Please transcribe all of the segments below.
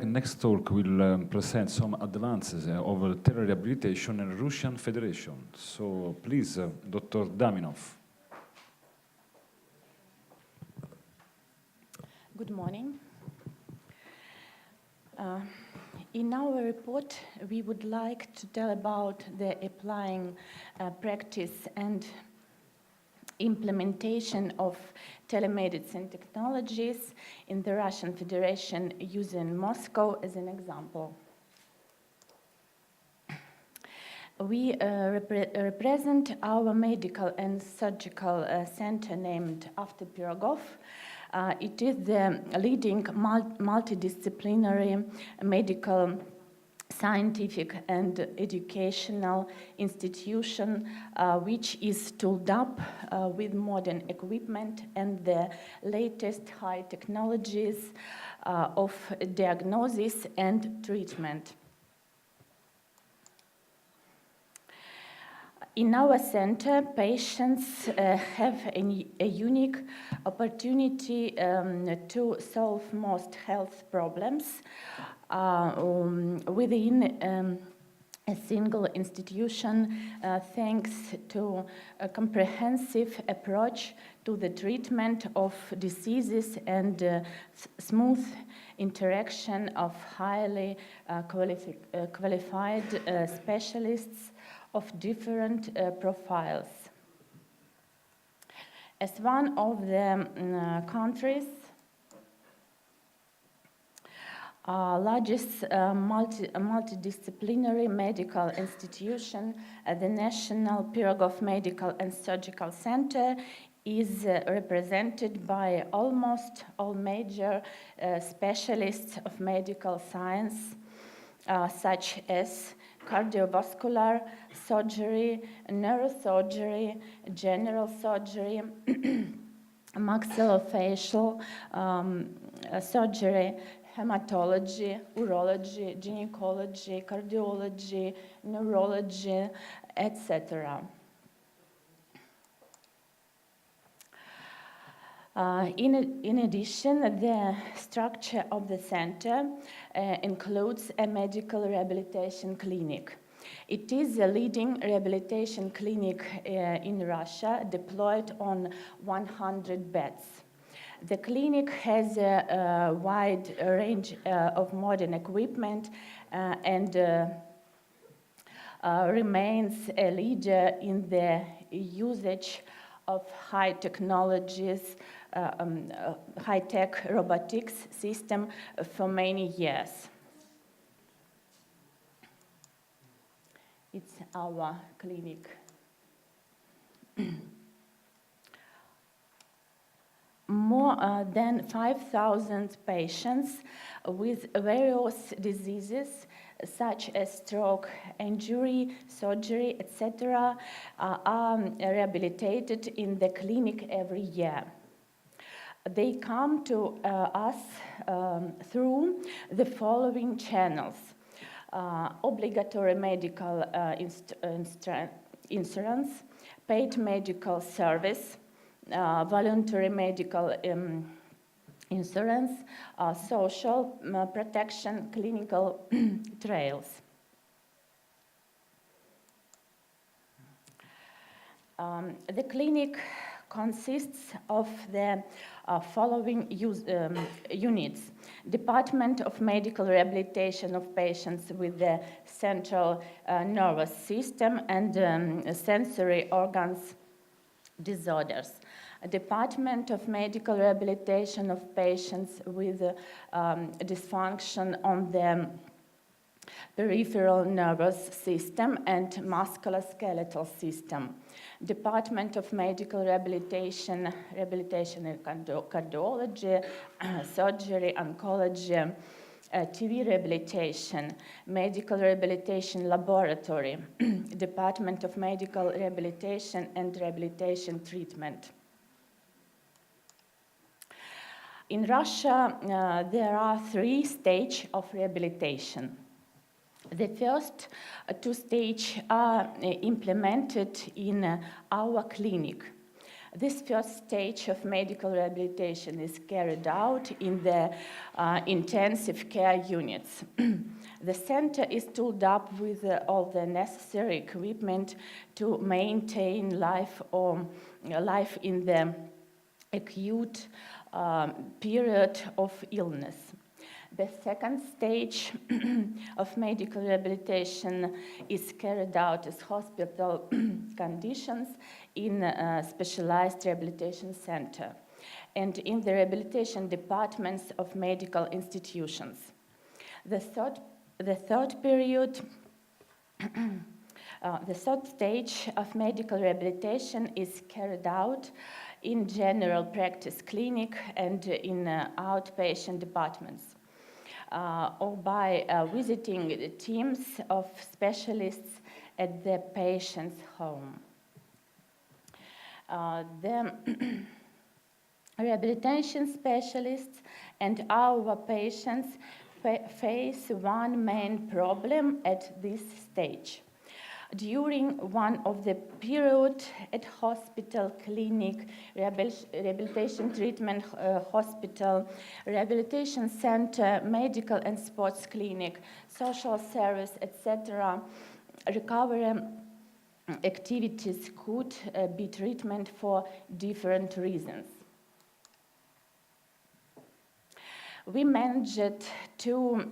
next talk will present some advances of telerehabilitation in Russian Federation. So please, Dr. Daminov. Good morning. In our report, we would like to tell about the applying practice and implementation of telemedicine technologies in the Russian Federation using Moscow as an example. We represent our medical and surgical center named after Pirogov. It is the leading multidisciplinary medical, scientific and educational institution which is tooled up with modern equipment and the latest high technologies of diagnosis and treatment. In our center, patients have a unique opportunity to solve most health problems within a single institution thanks to a comprehensive approach to the treatment of diseases and smooth interaction of highly qualified specialists of different profiles. As one of the country's largest multidisciplinary medical institution, the National Pirogov Medical and Surgical Center is represented by almost all major specialists of medical science, such as cardiovascular surgery, neurosurgery, general surgery, maxillofacial surgery, hematology, urology, gynecology, cardiology, neurology, etc. In addition, the structure of the center includes a medical rehabilitation clinic. It is the leading rehabilitation clinic in Russia, deployed on 100 beds. The clinic has a wide range of modern equipment and remains a leader in the usage of high technologies, high-tech robotics system for many years. It's our clinic. More than 5,000 patients with various diseases such as stroke, injury, surgery, etc. Are rehabilitated in the clinic every year. They come to us through the following channels: obligatory medical insurance, paid medical service, voluntary medical insurance, social protection, clinical trials. The clinic consists of the following units: Department of Medical Rehabilitation of Patients with the Central Nervous System and Sensory Organs Disorders, a Department of Medical Rehabilitation of Patients with dysfunction on the peripheral nervous system and musculoskeletal system, Department of Medical Rehabilitation in cardiology, surgery, oncology, TV rehabilitation, medical rehabilitation laboratory, Department of Medical Rehabilitation and Rehabilitation Treatment. In Russia, there are 3 stages of rehabilitation. The first 2 stages are implemented in our clinic. This first stage of medical rehabilitation is carried out in the intensive care units. The center is tooled up with all the necessary equipment to maintain life in the acute period of illness. The second stage of medical rehabilitation is carried out as hospital conditions in a specialized rehabilitation center and in the rehabilitation departments of medical institutions. The third stage of medical rehabilitation is carried out in general practice clinic and in outpatient departments, or by visiting the teams of specialists at the patient's home. The rehabilitation specialists and our patients face one main problem at this stage. During one of the period at hospital, clinic, rehabilitation treatment hospital, rehabilitation center, medical and sports clinic, social service, etc., recovery activities could be treatment for different reasons. We managed to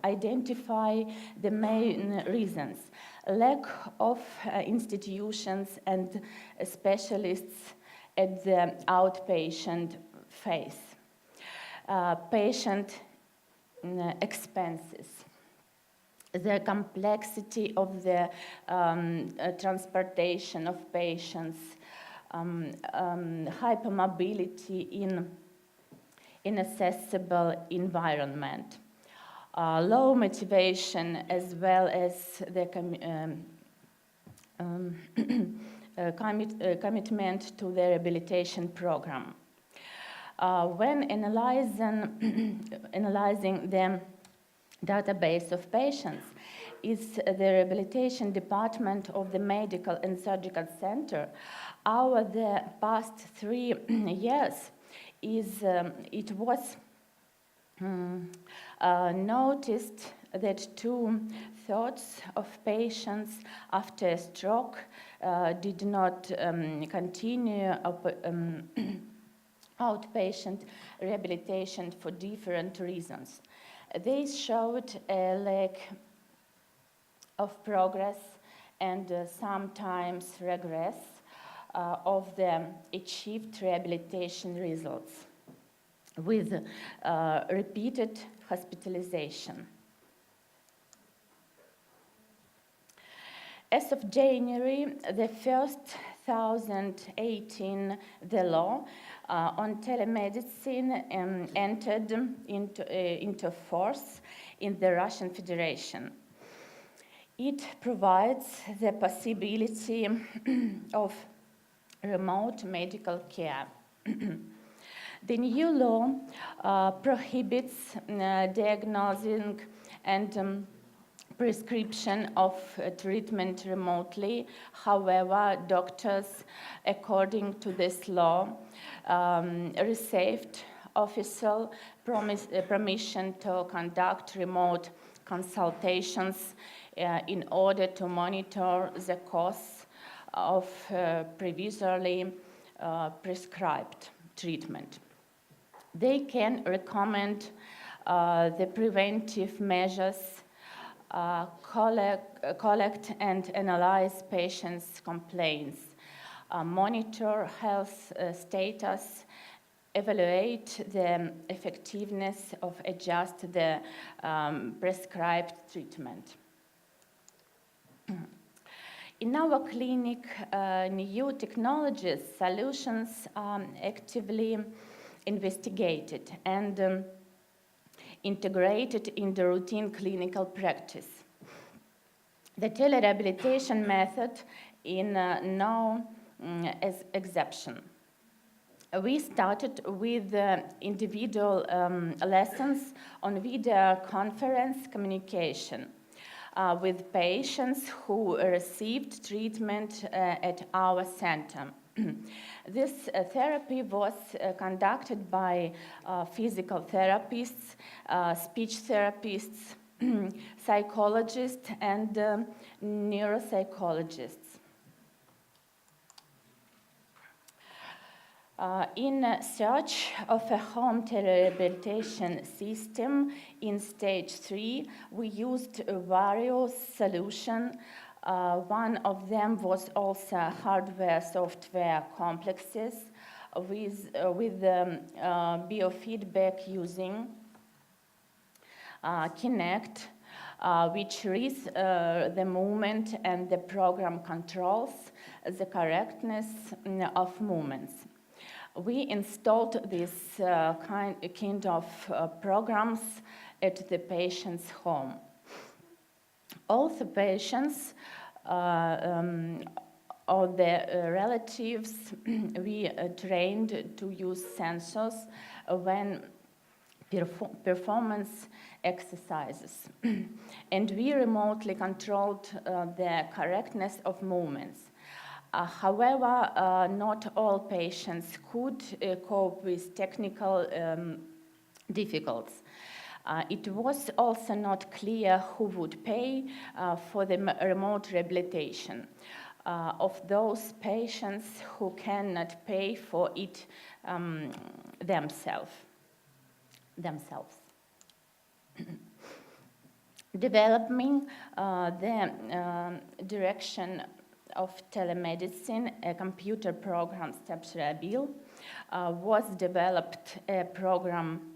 identify the main reasons: lack of institutions and specialists at the outpatient phase, patient expenses, the complexity of the transportation of patients, hypermobility in inaccessible environment, low motivation, as well as the commitment to the rehabilitation program. When analyzing the database of patients, is the rehabilitation department of the medical and surgical center, over the past 3 years, it was noticed that 2/3 of patients after a stroke did not continue outpatient rehabilitation for different reasons. They showed a lack of progress and sometimes regress of the achieved rehabilitation results, with repeated hospitalization. As of January the 1st, 2018, the law on telemedicine entered into force in the Russian Federation. It provides the possibility of remote medical care. The new law prohibits diagnosing and prescription of treatment remotely. However, doctors, according to this law, received official permission to conduct remote consultations in order to monitor the course of previously prescribed treatment. They can recommend the preventive measures, collect and analyze patients' complaints, monitor health status, evaluate the effectiveness of adjust the prescribed treatment. In our clinic, new technologies, solutions are actively investigated and integrated in the routine clinical practice. The telerehabilitation method is no exception. We started with individual lessons on video conference communication with patients who received treatment at our center. This therapy was conducted by physical therapists, speech therapists, psychologists, and neuropsychologists. In search of a home telerehabilitation system in stage 3, we used various solutions. One of them was also hardware-software complexes with biofeedback using Kinect, which reads the movement, and the program controls the correctness of movements. We installed this kind of programs at the patient's home. All the patients or their relatives, we trained to use sensors when performance exercises. And we remotely controlled the correctness of movements. However, not all patients could cope with technical difficulties. It was also not clear who would pay for the remote rehabilitation of those patients who cannot pay for it themselves. Developing the direction of telemedicine, a computer program, StepsRehabil, was developed a program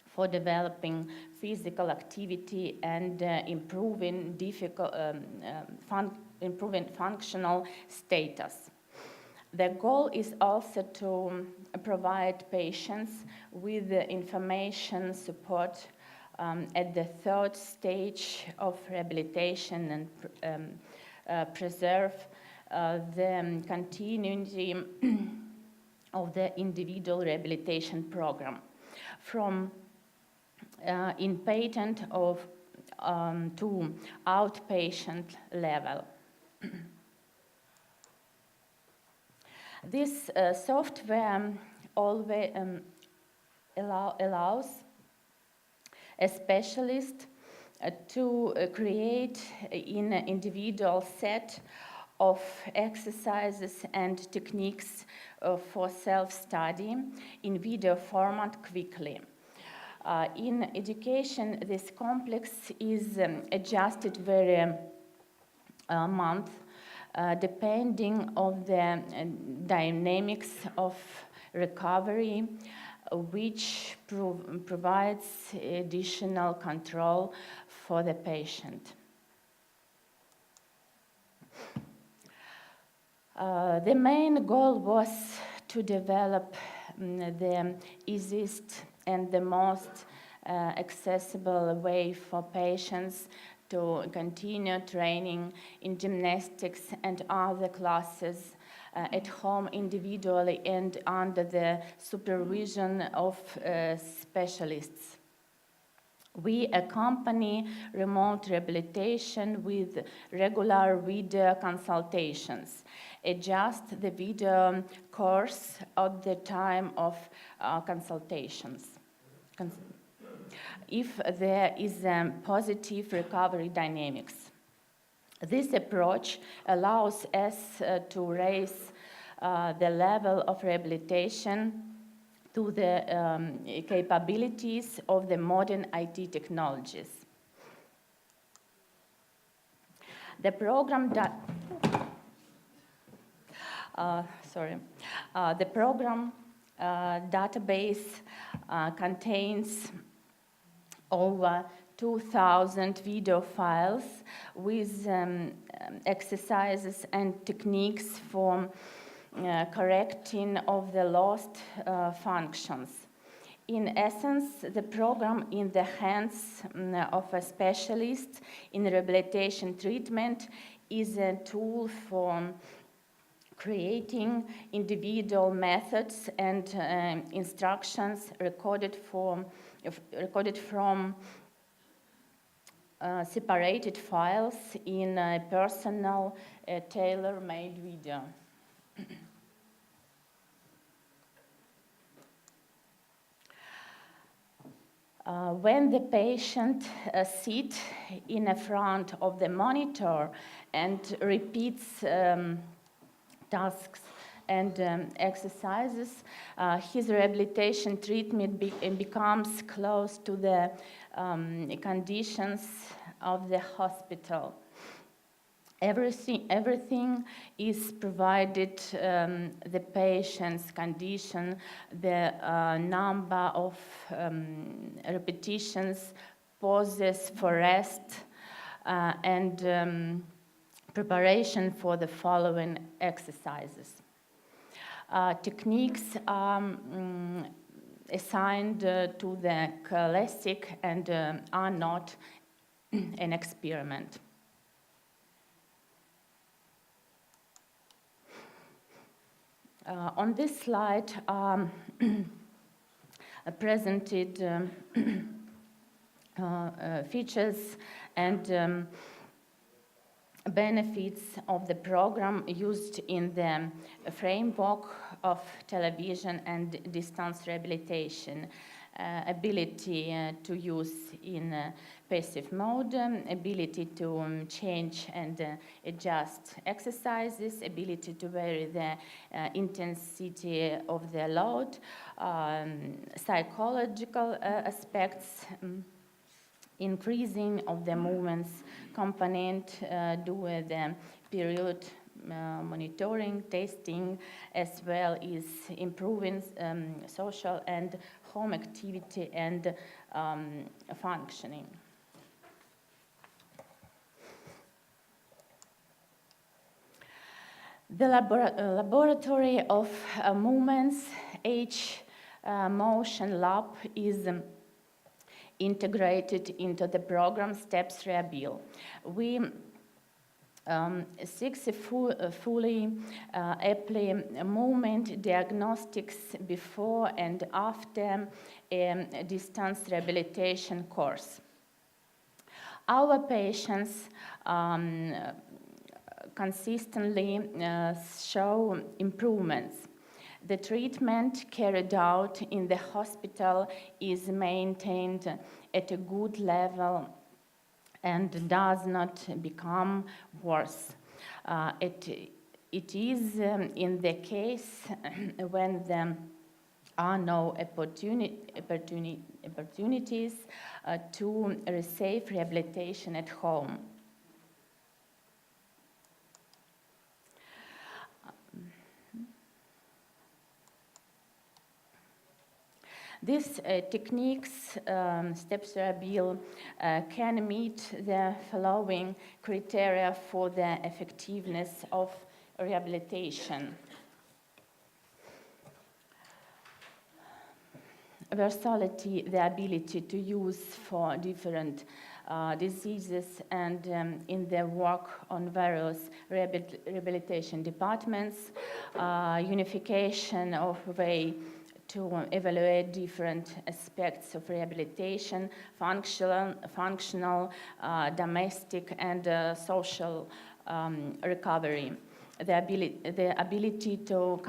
for developing physical activity and improving functional status. The goal is also to provide patients with information support at the third stage of rehabilitation and preserve the continuity of the individual rehabilitation program from inpatient to outpatient level. This software always allows a specialist to create an individual set of exercises and techniques for self-study in video format quickly. In education, this complex is adjusted very month, depending on the dynamics of recovery, which provides additional control for the patient. The main goal was to develop the easiest and the most accessible way for patients to continue training in gymnastics and other classes at home individually and under the supervision of specialists. We accompany remote rehabilitation with regular video consultations, adjust the video course at the time of consultations. If there is a positive recovery dynamics. This approach allows us to raise the level of rehabilitation to the capabilities of the modern IT technologies. The program database contains over 2,000 video files with exercises and techniques for correcting of the lost functions. In essence, the program in the hands of a specialist in rehabilitation treatment is a tool for creating individual methods and instructions recorded from separated files in a personal, tailor-made video. When the patient sits in the front of the monitor and repeats tasks and exercises, his rehabilitation treatment becomes close to the conditions of the hospital. Everything is provided, the patient's condition, the number of repetitions, pauses for rest, and preparation for the following exercises. Techniques are assigned to the classic and are not an experiment. On this slide are presented features and benefits of the program used in the framework of television and distance rehabilitation. Ability to use in passive mode, ability to change and adjust exercises, ability to vary the intensity of the load, psychological aspects, increasing of the movements component due to the period monitoring, testing, as well as improving social and home activity and functioning. The laboratory of movements, H Motion Lab, is integrated into the program Steps Rehabil. We 6 fully apply movement diagnostics before and after a distance rehabilitation course. Our patients consistently show improvements. The treatment carried out in the hospital is maintained at a good level and does not become worse. It is in the case when there are no opportunities to receive rehabilitation at home. These techniques, Steps Rehabil, can meet the following criteria for the effectiveness of rehabilitation. Versatility, the ability to use for different diseases and in their work on various rehabilitation departments, unification of way to evaluate different aspects of rehabilitation, functional, domestic, and social recovery. The ability to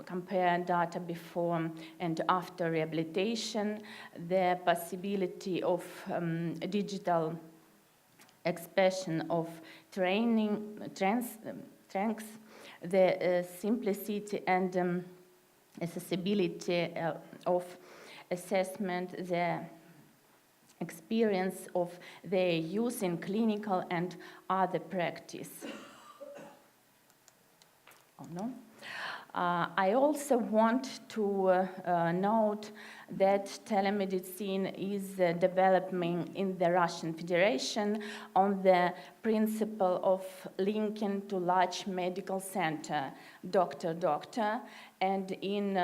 compare data before and after rehabilitation, the possibility of digital expression of strengths, the simplicity and accessibility of assessment, the experience of their use in clinical and other practice. Oh, no. I also want to note that telemedicine is developing in the Russian Federation on the principle of linking to large medical center, doctor, and in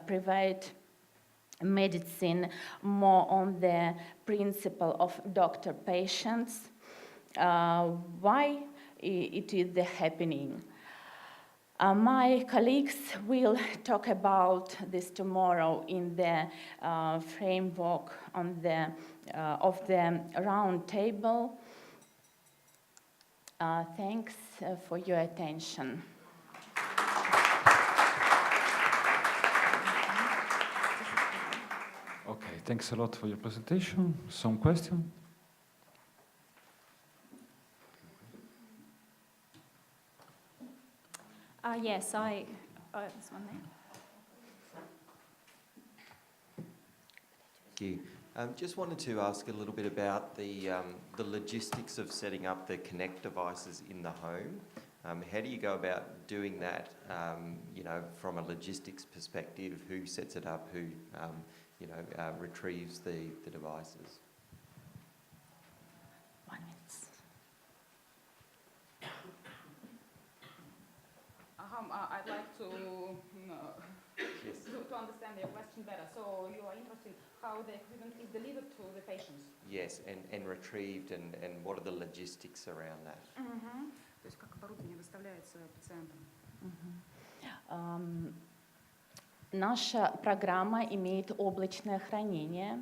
private medicine more on the principle of doctor-patients. Why it is happening? My colleagues will talk about this tomorrow in the framework on the, of the round table. Thanks for your attention. Okay, thanks a lot for your presentation. Some questions? Yes, this one there. Thank you. Just wanted to ask a little bit about the logistics of setting up the Connect devices in the home. How do you go about doing that, from a logistics perspective? Who sets it up? Who, retrieves the devices? 1 minute. I'd like to Yes. to understand your question better. So you are interested how the equipment is delivered to the patients? Yes, and retrieved, and what are the logistics around that? То есть как оборудование доставляется пациентам? Наша программа имеет облачное хранение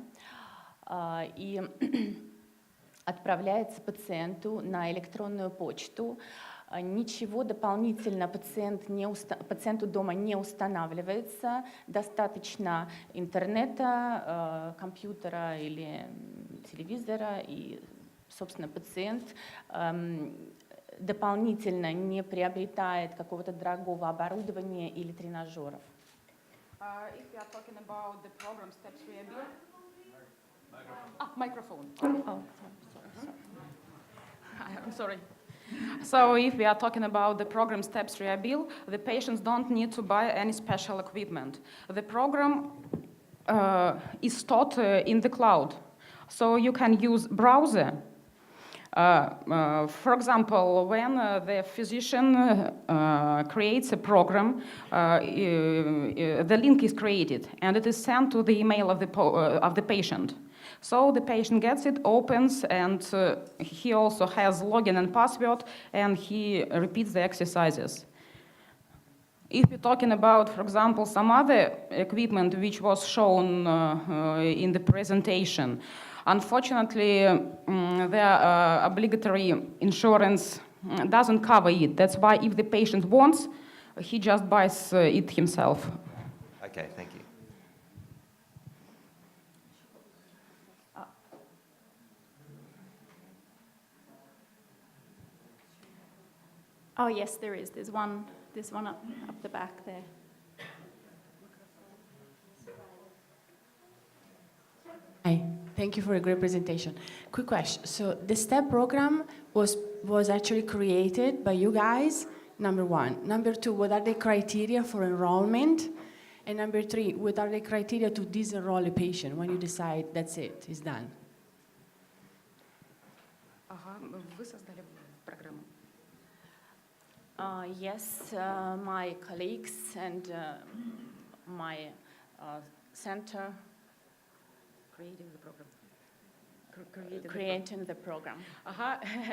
и отправляется пациенту на электронную почту. Ничего дополнительно пациенту дома не устанавливается. Достаточно интернета, компьютера или телевизора, и, собственно, пациент дополнительно не приобретает какого-то дорогого оборудования или тренажеров. If we are talking about the program Steps Rehabil... Microphone. Oh, I'm sorry. So if we are talking about the program Steps Rehabil, the patients don't need to buy any special equipment. The program is taught in the cloud. So you can use browser. For example, when the physician creates a program, the link is created and it is sent to the email of the patient. So the patient gets it, opens, and he also has login and password, and he repeats the exercises. If we're talking about, for example, some other equipment which was shown in the presentation, unfortunately, the obligatory insurance doesn't cover it. That's why if the patient wants, he just buys it himself. Okay, thank you. Oh yes, there is. There's one up the back there. Hi, thank you for a great presentation. Quick question. So the STEP program was actually created by you guys, number one. Number two, what are the criteria for enrollment? And number three, what are the criteria to disenroll a patient when you decide that's it, it's done? Вы создали программу? Yes, my colleagues and my center Creating the program. creating the program.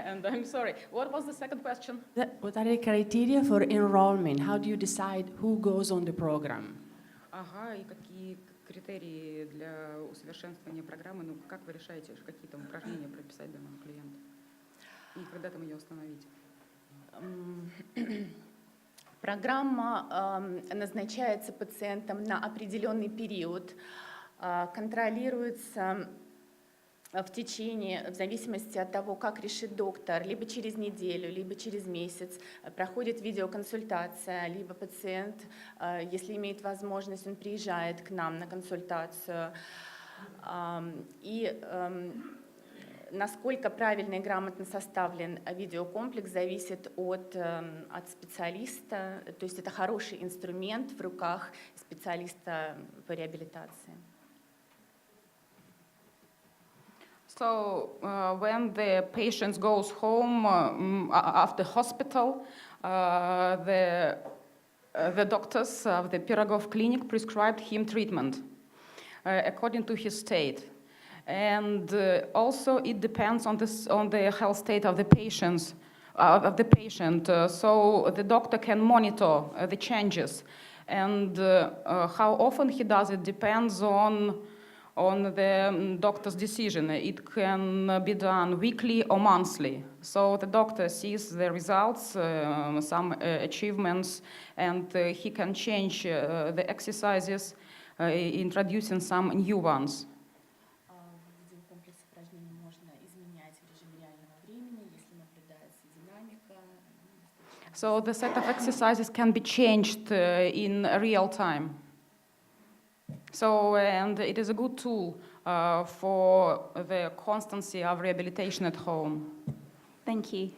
And I'm sorry, what was the second question? What are the criteria for enrollment? How do you decide who goes on the program? И какие критерии для усовершенствования программы, как вы решаете, какие там упражнения прописать данному клиенту? И когда там ее установить? Программа назначается пациентам на определенный период, контролируется в зависимости от того, как решит доктор, либо через неделю, либо через месяц, проходит видеоконсультация, либо пациент, если имеет возможность, он приезжает к нам на консультацию. И насколько правильно и грамотно составлен видеокомплекс, зависит от специалиста, то есть это хороший инструмент в руках специалиста по реабилитации. So when the patient goes home after hospital, the doctors of the Pirogov clinic prescribed him treatment according to his state. And also it depends on the health state of the patient. So the doctor can monitor the changes. And how often he does it depends on the doctor's decision. It can be done weekly or monthly. So the doctor sees the results, some achievements, and he can change the exercises, introducing some new ones. So the set of exercises can be changed in real time. So, and it is a good tool for the constancy of rehabilitation at home. Thank you.